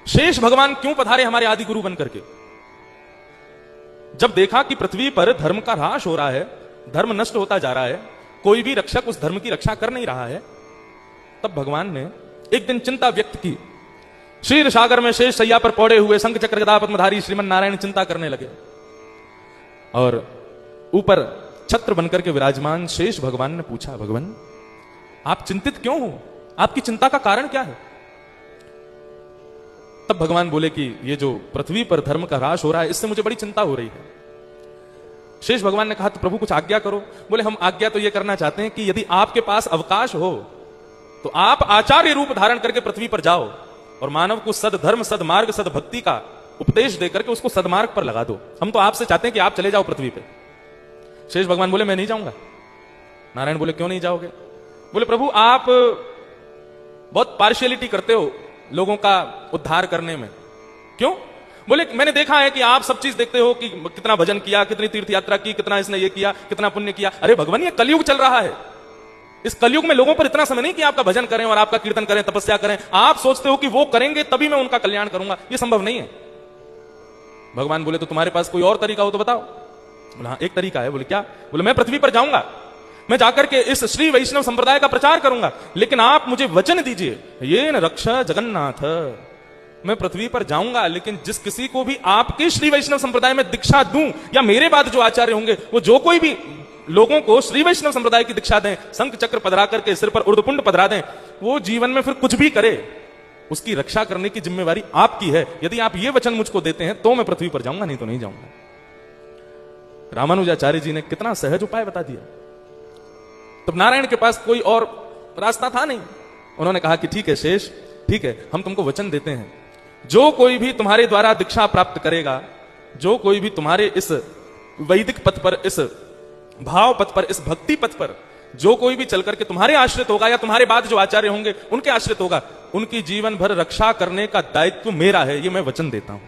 शेष भगवान क्यों पधारे हमारे आदि गुरु बनकर के? जब देखा कि पृथ्वी पर धर्म का ह्रास हो रहा है, धर्म नष्ट होता जा रहा है, कोई भी रक्षक उस धर्म की रक्षा कर नहीं रहा है, तब भगवान ने एक दिन चिंता व्यक्त की। क्षीर सागर में शेष शैया पर पौड़े हुए शंख चक्र गदा पद्मधारी श्रीमन नारायण चिंता करने लगे, और ऊपर छत्र बनकर के विराजमान शेष भगवान ने पूछा, भगवान आप चिंतित क्यों हो? आपकी चिंता का कारण क्या है? तब भगवान बोले कि ये जो पृथ्वी पर धर्म का ह्रास हो रहा है, इससे मुझे बड़ी चिंता हो रही है। शेष भगवान ने कहा, तो प्रभु कुछ आज्ञा करो। बोले, हम आज्ञा तो ये करना चाहते हैं कि यदि आपके पास अवकाश हो तो आप आचार्य रूप धारण करके पृथ्वी पर जाओ और मानव को सदधर्म, सदमार्ग, सदभक्ति का उपदेश देकर के उसको सदमार्ग पर लगा दो। हम तो आपसे चाहते हैं कि आप चले जाओ पृथ्वी पे। शेष भगवान बोले, मैं नहीं जाऊंगा। नारायण बोले, क्यों नहीं जाओगे? बोले, प्रभु आप बहुत पार्शियलिटी करते हो लोगों का उद्धार करने में। क्यों? बोले, मैंने देखा है कि आप सब चीज देखते हो कि कितना भजन किया, कितनी तीर्थ यात्रा की, कितना इसने ये किया, कितना पुण्य किया। अरे भगवान, ये कलयुग चल रहा है। इस कलयुग में लोगों पर इतना समय नहीं कि आपका भजन करें और आपका कीर्तन करें, तपस्या करें। आप सोचते हो कि वो करेंगे तभी मैं उनका कल्याण करूंगा, ये संभव नहीं है। भगवान बोले, तो तुम्हारे पास कोई और तरीका हो तो बताओ। बोला, हाँ एक तरीका है। बोले, क्या? बोले, मैं पृथ्वी पर जाऊंगा, मैं जाकर के इस श्री वैष्णव संप्रदाय का प्रचार करूंगा, लेकिन आप मुझे वचन दीजिए, ये न रक्षा जगन्नाथ। मैं पृथ्वी पर जाऊंगा, लेकिन जिस किसी को भी आपके श्री वैष्णव संप्रदाय में दीक्षा दूं, या मेरे बाद जो आचार्य होंगे वो जो कोई भी लोगों को श्री वैष्णव संप्रदाय की दीक्षा दें, शंख चक्र पधरा करके सिर पर उर्धपुंड पधरा दें, वो जीवन में फिर कुछ भी करे, उसकी रक्षा करने की जिम्मेवारी आपकी है। यदि आप ये वचन मुझको देते हैं तो मैं पृथ्वी पर जाऊंगा, नहीं तो नहीं जाऊंगा। रामानुजाचार्य जी ने कितना सहज उपाय बता दिया। तब नारायण के पास कोई और रास्ता था नहीं। उन्होंने कहा कि ठीक है शेष, ठीक है, हम तुमको वचन देते हैं, जो कोई भी तुम्हारे द्वारा दीक्षा प्राप्त करेगा, जो कोई भी तुम्हारे इस वैदिक पथ पर, इस भाव पथ पर, इस भक्ति पथ पर जो कोई भी चल करके तुम्हारे आश्रित होगा, या तुम्हारे बाद जो आचार्य होंगे उनके आश्रित होगा, उनकी जीवन भर रक्षा करने का दायित्व मेरा है, ये मैं वचन देता हूं।